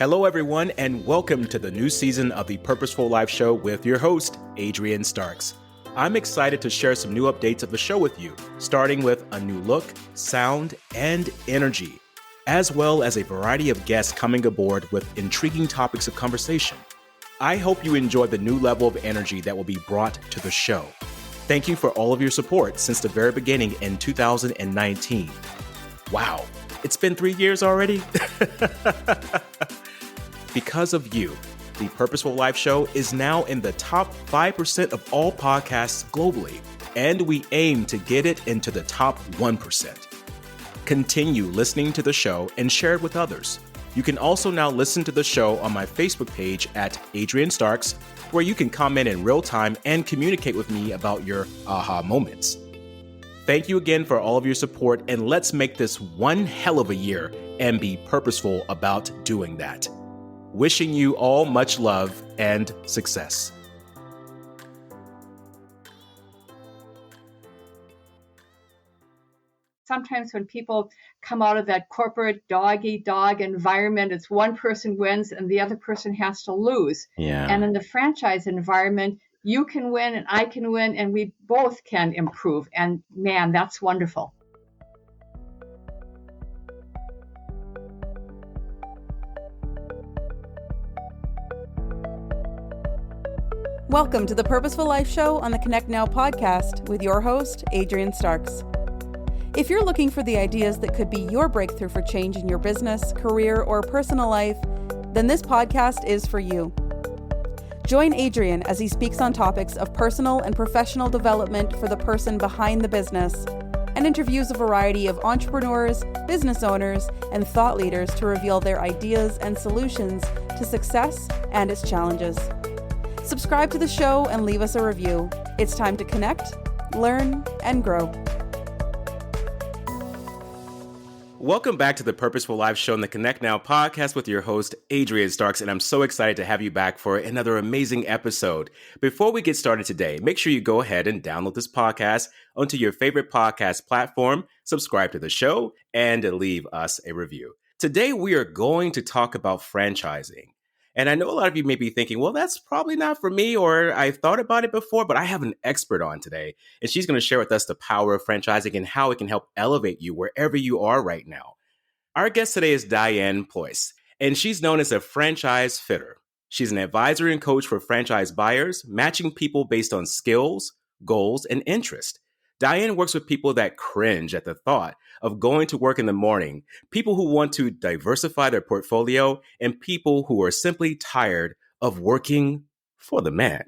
Hello, everyone, and welcome to the new season of the Purposeful Life Show with your host, Adrian Starks. I'm excited to share some new updates of the show with you, starting with a new look, sound, and energy, as well as a variety of guests coming aboard with intriguing topics of conversation. I hope you enjoy the new level of energy that will be brought to the show. Thank you for all of your support since the very beginning in 2019. Wow, it's been 3 years already? Because of you, the Purposeful Life Show is now in the top 5% of all podcasts globally, and we aim to get it into the top 1%. Continue listening to the show and share it with others. You can also now listen to the show on my Facebook page at Adrian Starks, where you can comment in real time and communicate with me about your aha moments. Thank you again for all of your support, and let's make this one hell of a year and be purposeful about doing that. Wishing you all much love and success. Sometimes when people come out of that corporate dog-eat-dog environment, it's one person wins and the other person has to lose. Yeah. And in the franchise environment, you can win and I can win and we both can improve. And man, that's wonderful. Welcome to the Purposeful Life Show on the Connect Now podcast with your host, Adrian Starks. If you're looking for the ideas that could be your breakthrough for change in your business, career, or personal life, then this podcast is for you. Join Adrian as he speaks on topics of personal and professional development for the person behind the business, and interviews a variety of entrepreneurs, business owners, and thought leaders to reveal their ideas and solutions to success and its challenges. Subscribe to the show and leave us a review. It's time to connect, learn, and grow. Welcome back to the Purposeful Life Show on the Connect Now podcast with your host, Adrian Starks, and I'm so excited to have you back for another amazing episode. Before we get started today, make sure you go ahead and download this podcast onto your favorite podcast platform, subscribe to the show, and leave us a review. Today, we are going to talk about franchising. And I know a lot of you may be thinking, well, that's probably not for me, or I've thought about it before, but I have an expert on today, and she's going to share with us the power of franchising and how it can help elevate you wherever you are right now. Our guest today is Diane Pleuss, and she's known as a franchise fitter. She's an advisor and coach for franchise buyers, matching people based on skills, goals, and interest. Diane works with people that cringe at the thought of going to work in the morning, people who want to diversify their portfolio, and people who are simply tired of working for the man.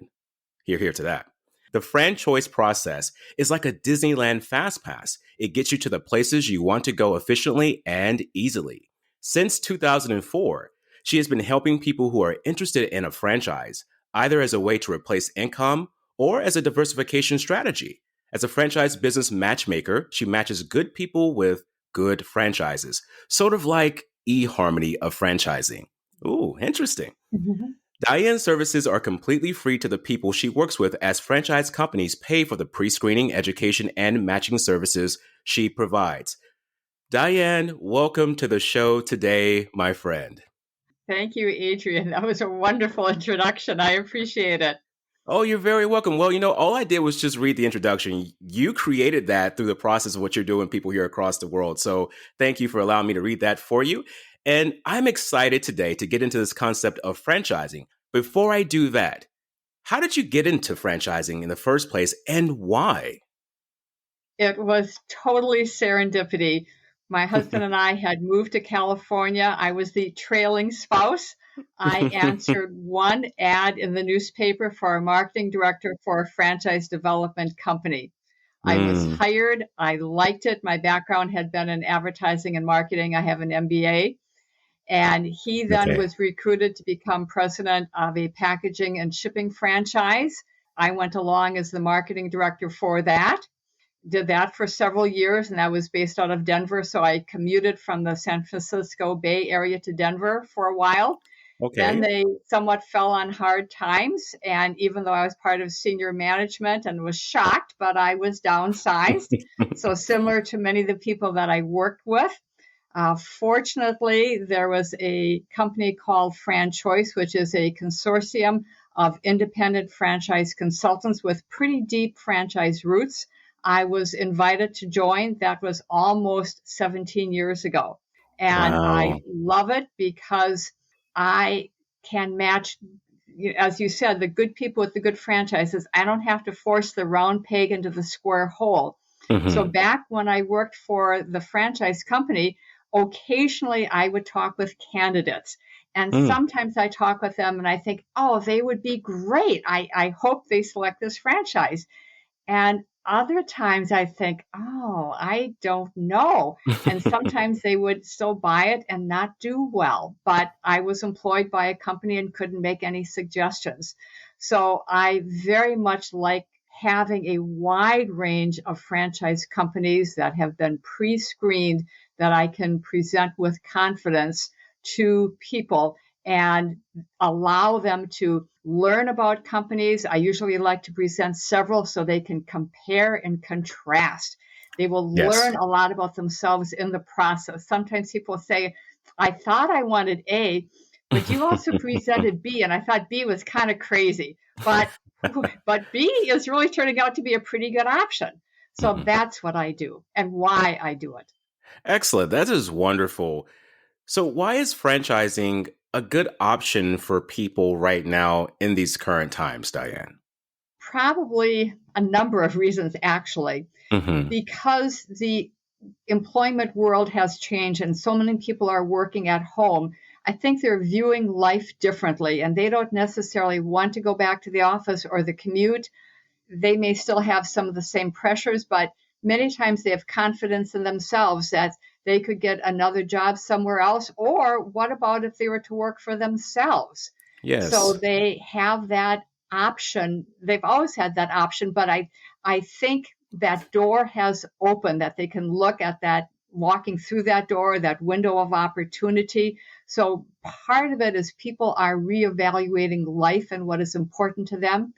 Hear to that. The FranChoice process is like a Disneyland Fast Pass. It gets you to the places you want to go efficiently and easily. Since 2004, she has been helping people who are interested in a franchise, either as a way to replace income or as a diversification strategy. As a franchise business matchmaker, she matches good people with good franchises, sort of like eHarmony of franchising. Ooh, interesting. Mm-hmm. Diane's services are completely free to the people she works with, as franchise companies pay for the pre-screening, education, and matching services she provides. Diane, welcome to the show today, my friend. Thank you, Adrian. That was a wonderful introduction. I appreciate it. Oh, you're very welcome. Well, all I did was just read the introduction. You created that through the process of what you're doing, people here across the world. So thank you for allowing me to read that for you. And I'm excited today to get into this concept of franchising. Before I do that, how did you get into franchising in the first place and why? It was totally serendipity. My husband and I had moved to California. I was the trailing spouse. I answered one ad in the newspaper for a marketing director for a franchise development company. I was hired. I liked it. My background had been in advertising and marketing. I have an MBA. And he then was recruited to become president of a packaging and shipping franchise. I went along as the marketing director for that. Did that for several years, and that was based out of Denver. So I commuted from the San Francisco Bay Area to Denver for a while. Okay. Then they somewhat fell on hard times. And even though I was part of senior management and was shocked, but I was downsized. So similar to many of the people that I worked with, Fortunately, there was a company called FranChoice, which is a consortium of independent franchise consultants with pretty deep franchise roots. I was invited to join. That was almost 17 years ago. And I Wow. love it because I can match, as you said, the good people with the good franchises. I don't have to force the round peg into the square hole. So Mm-hmm. back when I worked for the franchise company, occasionally I would talk with candidates. And Mm. sometimes I talk with them and I think, oh, they would be great. I hope they select this franchise. And other times I think, oh, I don't know. And sometimes they would still buy it and not do well. But I was employed by a company and couldn't make any suggestions. So I very much like having a wide range of franchise companies that have been pre-screened that I can present with confidence to people and allow them to learn about companies. I usually like to present several so they can compare and contrast. They will Yes. learn a lot about themselves in the process. Sometimes people say, I thought I wanted A, but you also presented B, and I thought B was kind of crazy. But B is really turning out to be a pretty good option. So Mhm. that's what I do and why I do it. Excellent. That is wonderful. So, why is franchising a good option for people right now in these current times, Diane? Probably a number of reasons, actually, Mm-hmm. because the employment world has changed and so many people are working at home. I think they're viewing life differently and they don't necessarily want to go back to the office or the commute. They may still have some of the same pressures, but many times they have confidence in themselves that they could get another job somewhere else. Or what about if they were to work for themselves? So Yes. they have that option. They've always had that option, but I think that door has opened, that they can look at that, walking through that door, that window of opportunity. So part of it is people are reevaluating life and what is important to them.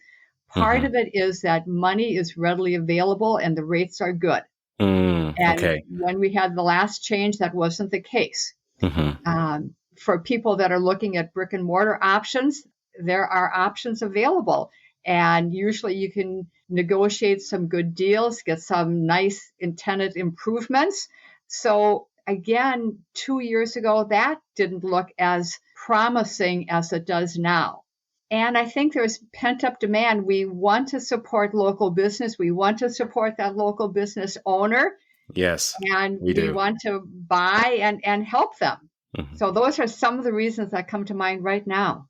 Part Mm-hmm. of it is that money is readily available and the rates are good. And Okay. when we had the last change, that wasn't the case. Mm-hmm. For people that are looking at brick and mortar options, there are options available. And usually you can negotiate some good deals, get some nice tenant improvements. So again, 2 years ago, that didn't look as promising as it does now. And I think there's pent up demand. We want to support local business. We want to support that local business owner Yes, and we we do. want to buy and help them. Mhm. So those are some of the reasons that come to mind right now.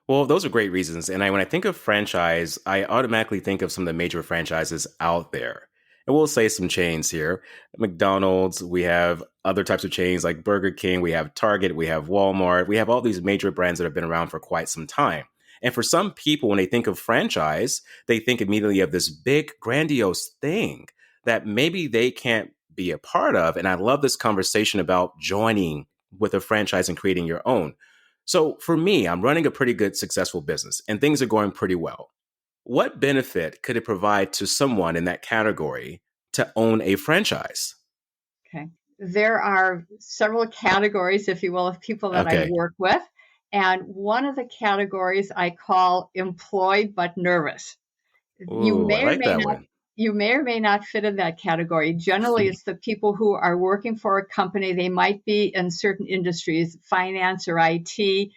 Well, those are great reasons. And when I think of franchise, I automatically think of some of the major franchises out there. And we'll say some chains here. McDonald's, we have other types of chains like Burger King, we have Target, we have Walmart, we have all these major brands that have been around for quite some time. And for some people, when they think of franchise, they think immediately of this big, grandiose thing that maybe they can't be a part of. And I love this conversation about joining with a franchise and creating your own. So for me, I'm running a pretty good, successful business and things are going pretty well. What benefit could it provide to someone in that category to own a franchise? Okay. There are several categories, if you will, of people that I Okay. work with. And one of the categories I call employed but nervous. You Ooh, I may or like may that not one. you may or may not fit in that category. Generally, it's the people who are working for a company. They might be in certain industries, finance or IT,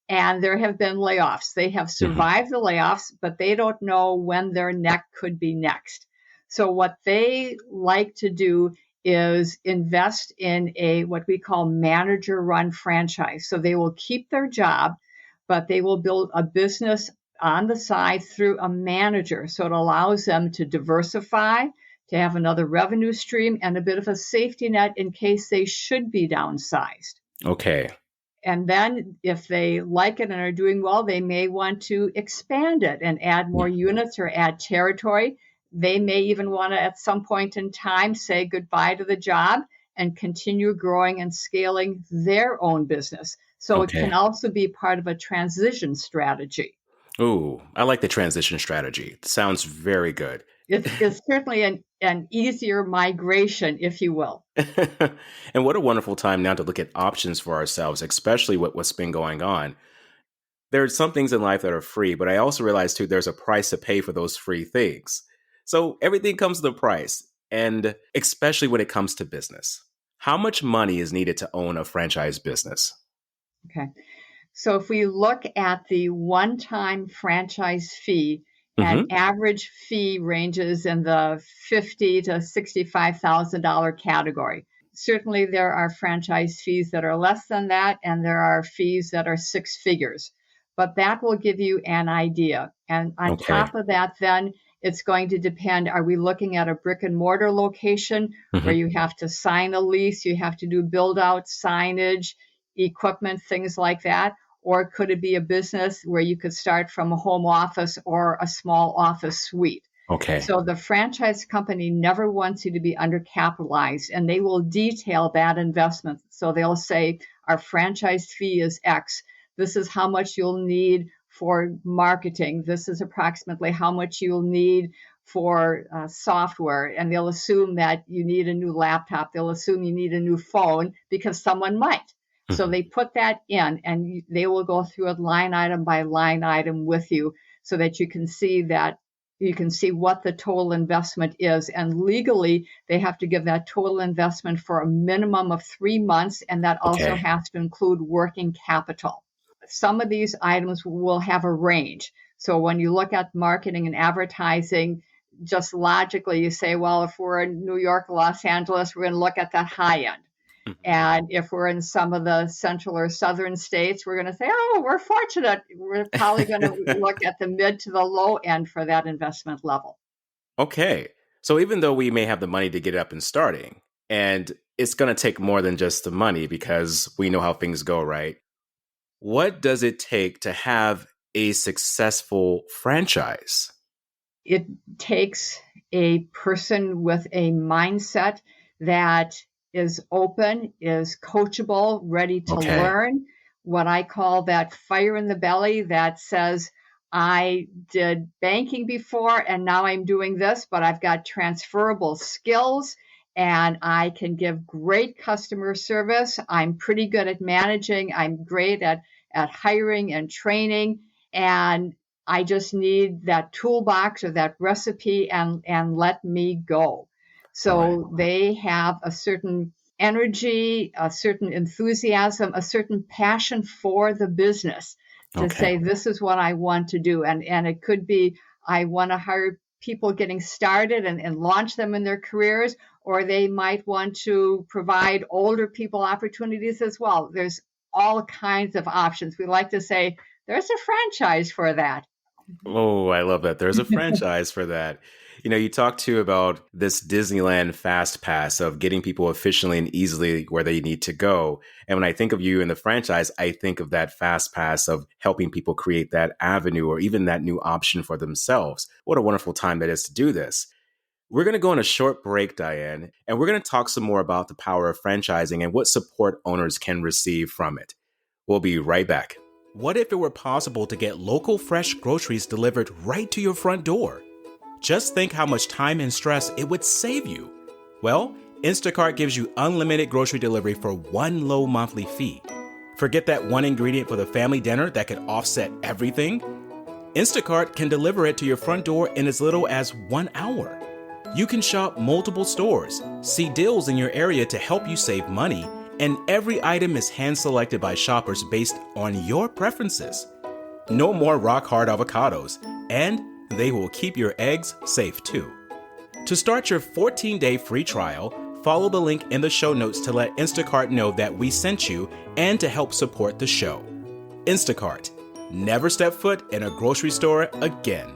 and there have been layoffs. They have Mhm. survived the layoffs, but they don't know when their neck could be next. So what they like to do is invest in a what we call manager run franchise. So they will keep their job, but they will build a business on the side through a manager. So it allows them to diversify, to have another revenue stream and a bit of a safety net in case they should be downsized. Okay. And then if they like it and are doing well, they may want to expand it and add more units or add territory. They may even want to, at some point in time, say goodbye to the job and continue growing and scaling their own business. So it can Okay. also be part of a transition strategy. Ooh, I like the transition strategy. Sounds very good. It's certainly an easier migration, if you will. And what a wonderful time now to look at options for ourselves, especially with what's been going on. There are some things in life that are free, but I also realize too, there's a price to pay for those free things. So everything comes with a price, and especially when it comes to business. How much money is needed to own a franchise business? Okay. So if we look at the one-time franchise fee, an average fee ranges in the $50,000 to $65,000 category. Certainly there are franchise fees that are less than that, and there are fees that are six figures. But that will give you an idea. And on top of that, then it's going to depend, are we looking at a brick and mortar location where you have to sign a lease, you have to do build out signage, equipment, things like that? Or could it be a business where you could start from a home office or a small office suite? Okay. So the franchise company never wants you to be undercapitalized, and they will detail that investment. So they'll say, our franchise fee is X. This is how much you'll need for marketing. This is approximately how much you'll need for software. And they'll assume that you need a new laptop. They'll assume you need a new phone because someone might. So they put that in, and they will go through it line item by line item with you so that you can see what the total investment is. And legally, they have to give that total investment for a minimum of 3 months, and that also has to include working capital. Some of these items will have a range. So when you look at marketing and advertising, just logically, you say, well, if we're in New York, Los Angeles, we're going to look at that high end. And if we're in some of the central or southern states, we're going to say, oh, we're fortunate. We're probably going to look at the mid to the low end for that investment level. Okay. So even though we may have the money to get it up and starting, and it's going to take more than just the money because we know how things go, right? What does it take to have a successful franchise? It takes a person with a mindset that is open, is coachable, ready to learn. What I call that fire in the belly that says, I did banking before and now I'm doing this, but I've got transferable skills and I can give great customer service. I'm pretty good at managing. I'm great at hiring and training. And I just need that toolbox or that recipe and let me go. So they have a certain energy, a certain enthusiasm, a certain passion for the business to say, this is what I want to do. And it could be, I want to hire people getting started and launch them in their careers, or they might want to provide older people opportunities as well. There's all kinds of options. We like to say, there's a franchise for that. Oh, I love that. There's a franchise for that. You know, you talked too about this Disneyland Fast Pass of getting people efficiently and easily where they need to go. And when I think of you in the franchise, I think of that Fast Pass of helping people create that avenue or even that new option for themselves. What a wonderful time that is to do this. We're going to go on a short break, Diane, and we're going to talk some more about the power of franchising and what support owners can receive from it. We'll be right back. What if it were possible to get local fresh groceries delivered right to your front door? Just think how much time and stress it would save you. Well, Instacart gives you unlimited grocery delivery for one low monthly fee. Forget that one ingredient for the family dinner that could offset everything? Instacart can deliver it to your front door in as little as 1 hour. You can shop multiple stores, see deals in your area to help you save money, and every item is hand-selected by shoppers based on your preferences. No more rock-hard avocados, and they will keep your eggs safe too. To start your 14-day free trial, follow the link in the show notes to let Instacart know that we sent you and to help support the show. Instacart. Never step foot in a grocery store again.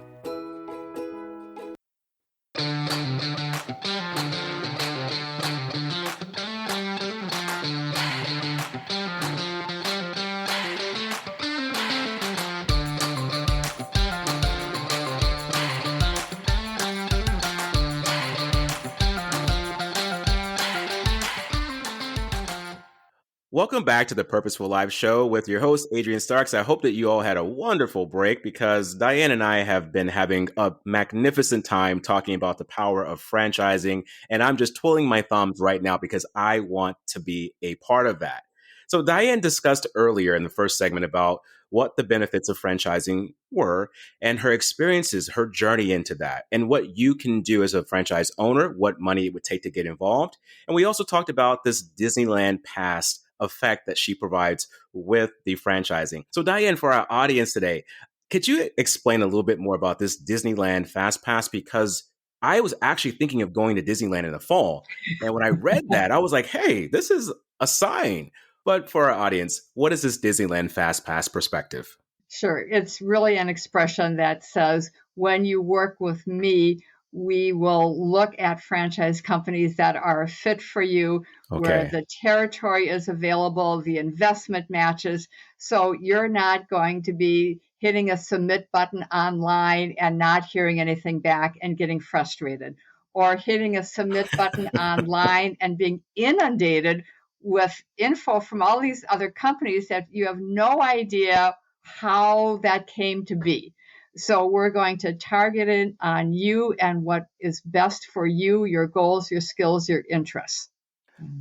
Welcome back to the Purposeful Life Show with your host, Adrian Starks. I hope that you all had a wonderful break because Diane and I have been having a magnificent time talking about the power of franchising. And I'm just twirling my thumbs right now because I want to be a part of that. So Diane discussed earlier in the first segment about what the benefits of franchising were and her experiences, her journey into that, and what you can do as a franchise owner, what money it would take to get involved. And we also talked about this Disneyland Pass effect that she provides with the franchising. So Diane, for our audience today, could you explain a little bit more about this Disneyland Fast Pass? Because I was actually thinking of going to Disneyland in the fall. And when I read that, I was like, hey, this is a sign. But for our audience, what is this Disneyland Fast Pass perspective? Sure. It's really an expression that says, when you work with me, we will look at franchise companies that are a fit for you, where the territory is available, the investment matches. So you're not going to be hitting a submit button online and not hearing anything back and getting frustrated, or hitting a submit button online and being inundated with info from all these other companies that you have no idea how that came to be. So we're going to target it on you and what is best for you, your goals, your skills, your interests.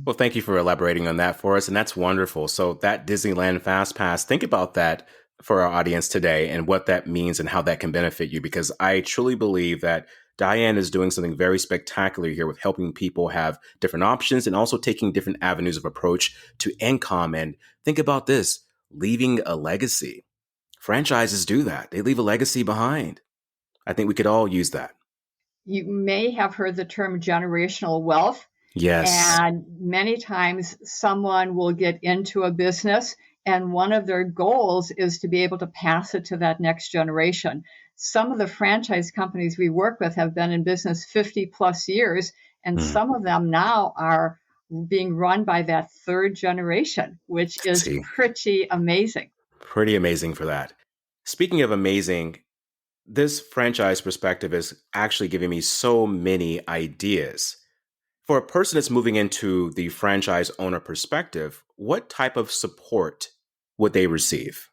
Well, thank you for elaborating on that for us. And that's wonderful. So that Disneyland Fast Pass, think about that for our audience today and what that means and how that can benefit you, because I truly believe that Diane is doing something very spectacular here with helping people have different options and also taking different avenues of approach to income. And think about this, leaving a legacy. Franchises do that. They leave a legacy behind. I think we could all use that. You may have heard the term generational wealth. Yes. And many times someone will get into a business and one of their goals is to be able to pass it to that next generation. Some of the franchise companies we work with have been in business 50 plus years, and some of them now are being run by that third generation, which is pretty amazing. Pretty amazing for that. Speaking of amazing, this franchise perspective is actually giving me so many ideas. For a person that's moving into the franchise owner perspective, what type of support would they receive?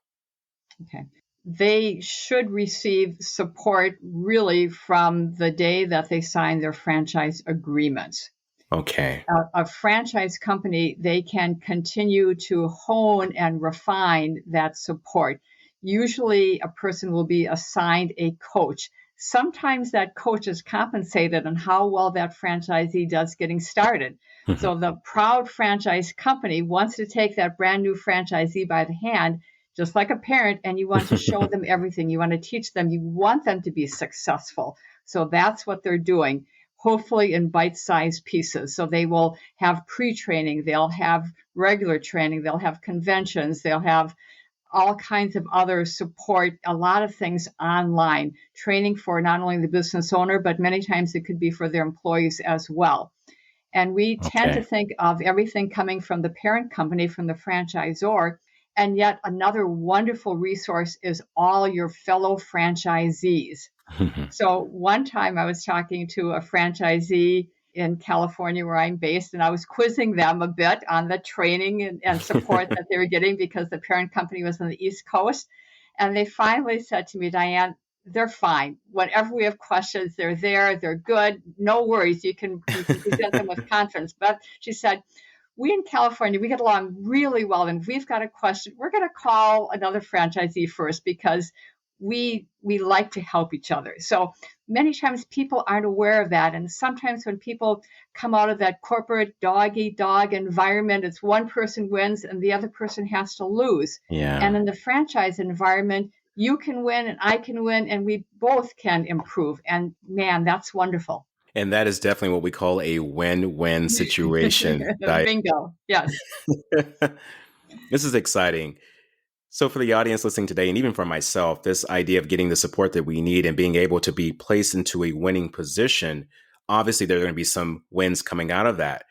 Okay. They should receive support really from the day that they sign their franchise agreements. Okay. A franchise company, they can continue to hone and refine that support. Usually a person will be assigned a coach. Sometimes that coach is compensated on how well that franchisee does getting started. So the proud franchise company wants to take that brand new franchisee by the hand, just like a parent, and you want to show them everything. You want to teach them. You want them to be successful. So that's what they're doing, hopefully in bite-sized pieces. So they will have pre-training. They'll have regular training. They'll have conventions. They'll have all kinds of other support, a lot of things online, training for not only the business owner, but many times it could be for their employees as well. And we tend to think of everything coming from the parent company, from the franchisor. And yet another wonderful resource is all your fellow franchisees. So one time I was talking to a franchisee in California where I'm based, and I was quizzing them a bit on the training and support that they were getting because the parent company was on the East Coast. And they finally said to me, Diane, they're fine. Whenever we have questions, they're there. They're good. No worries. You can present them with confidence. But she said, we in California, we get along really well. And if we've got a question, we're going to call another franchisee first because we like to help each other. So many times people aren't aware of that. And sometimes when people come out of that corporate dog-eat-dog environment, it's one person wins and the other person has to lose. And in the franchise environment, you can win and I can win and we both can improve. And man, that's wonderful. And that is definitely what we call a win-win situation. Bingo. Yes. This is exciting. So for the audience listening today, and even for myself, this idea of getting the support that we need and being able to be placed into a winning position, obviously there are going to be some wins coming out of that.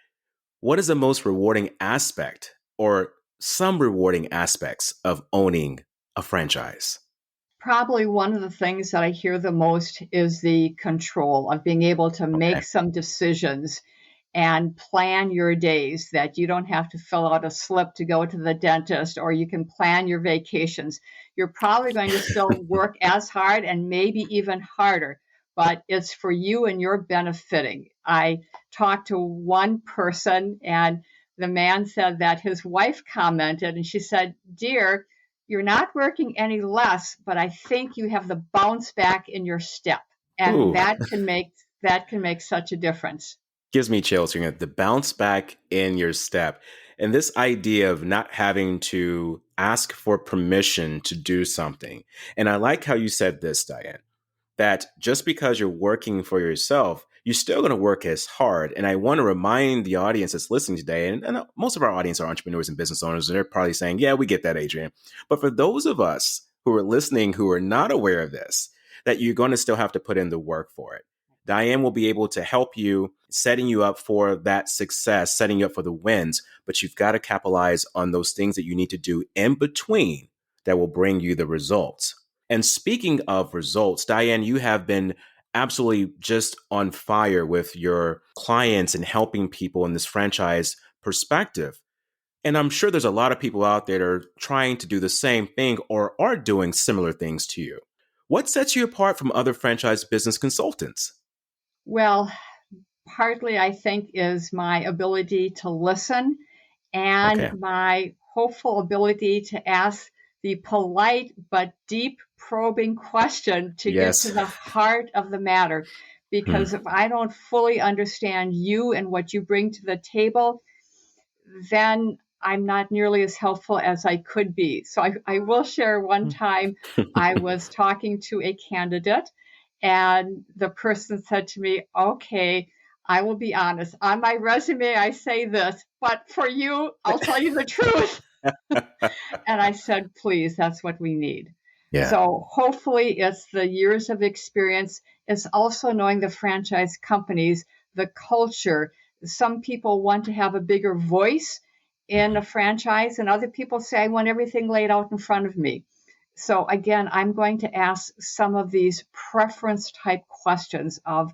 What is the most rewarding aspect or some rewarding aspects of owning a franchise? Probably one of the things that I hear the most is the control of being able to make some decisions and plan your days, that you don't have to fill out a slip to go to the dentist, or you can plan your vacations. You're probably going to still work as hard and maybe even harder, but it's for you and your benefiting. I talked to one person, and the man said that his wife commented, and she said, "Dear, you're not working any less, but I think you have the bounce back in your step." And Ooh. that can make such a difference. Gives me chills hearing it. The bounce back in your step. And this idea of not having to ask for permission to do something. And I like how you said this, Diane, that just because you're working for yourself, you're still going to work as hard. And I want to remind the audience that's listening today, and most of our audience are entrepreneurs and business owners, and they're probably saying, yeah, we get that, Adrian. But for those of us who are listening who are not aware of this, that you're going to still have to put in the work for it. Diane will be able to help you, setting you up for that success, setting you up for the wins, but you've got to capitalize on those things that you need to do in between that will bring you the results. And speaking of results, Diane, you have been absolutely just on fire with your clients and helping people in this franchise perspective. And I'm sure there's a lot of people out there that are trying to do the same thing or are doing similar things to you. What sets you apart from other franchise business consultants? Well, partly I think is my ability to listen and my hopeful ability to ask the polite but deep probing question to get to the heart of the matter. Because if I don't fully understand you and what you bring to the table, then I'm not nearly as helpful as I could be. So I will share one time I was talking to a candidate, and the person said to me, "Okay, I will be honest. On my resume, I say this, but for you, I'll tell you the truth." And I said, "Please, that's what we need." Yeah. So hopefully it's the years of experience. It's also knowing the franchise companies, the culture. Some people want to have a bigger voice in a franchise, and other people say, "I want everything laid out in front of me." So again, I'm going to ask some of these preference type questions of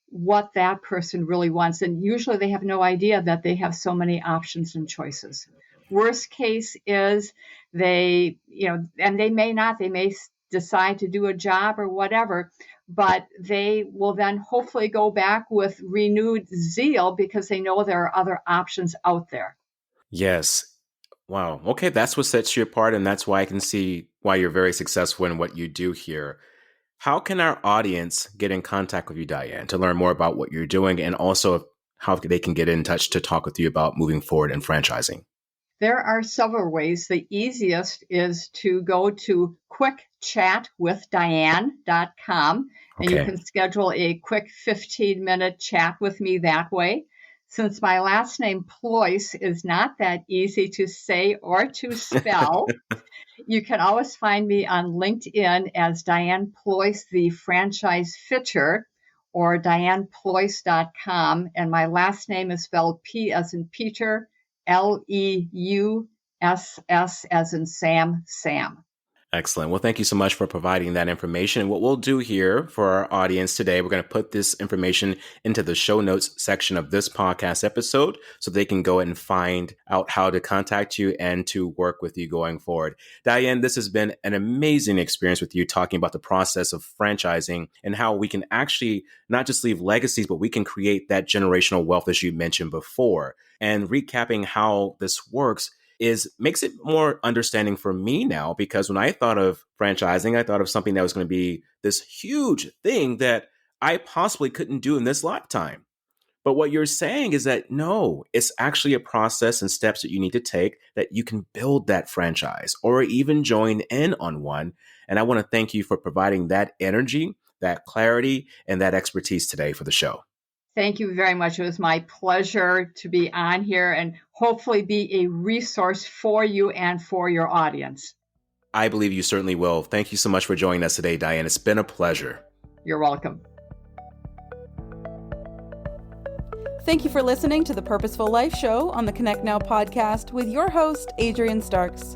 what that person really wants. And usually they have no idea that they have so many options and choices. Worst case is they may decide to do a job or whatever, but they will then hopefully go back with renewed zeal because they know there are other options out there. Yes. Wow. Okay. That's what sets you apart. And that's why I can see why you're very successful in what you do here. How can our audience get in contact with you, Diane, to learn more about what you're doing, and also how they can get in touch to talk with you about moving forward in franchising? There are several ways. The easiest is to go to quickchatwithdiane.com, and you can schedule a quick 15-minute chat with me that way. Since my last name, Pleuss, is not that easy to say or to spell, you can always find me on LinkedIn as Diane Pleuss, the franchise fitter, or dianepleuss.com. And my last name is spelled P as in Peter, Leuss as in Sam. Excellent. Well, thank you so much for providing that information. And what we'll do here for our audience today, we're going to put this information into the show notes section of this podcast episode so they can go and find out how to contact you and to work with you going forward. Diane, this has been an amazing experience with you talking about the process of franchising and how we can actually not just leave legacies, but we can create that generational wealth, as you mentioned before. And recapping how this works makes it more understanding for me now, because when I thought of franchising, I thought of something that was going to be this huge thing that I possibly couldn't do in this lifetime. But what you're saying is that no, it's actually a process and steps that you need to take that you can build that franchise or even join in on one. And I want to thank you for providing that energy, that clarity, and that expertise today for the show. Thank you very much. It was my pleasure to be on here and hopefully be a resource for you and for your audience. I believe you certainly will. Thank you so much for joining us today, Diane. It's been a pleasure. You're welcome. Thank you for listening to the Purposeful Life Show on the Connect Now podcast with your host, Adrian Starks.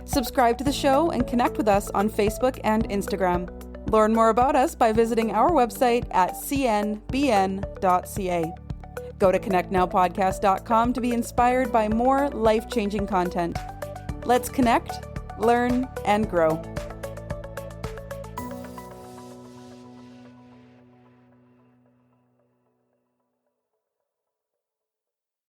Subscribe to the show and connect with us on Facebook and Instagram. Learn more about us by visiting our website at cnbn.ca. Go to connectnowpodcast.com to be inspired by more life-changing content. Let's connect, learn, and grow.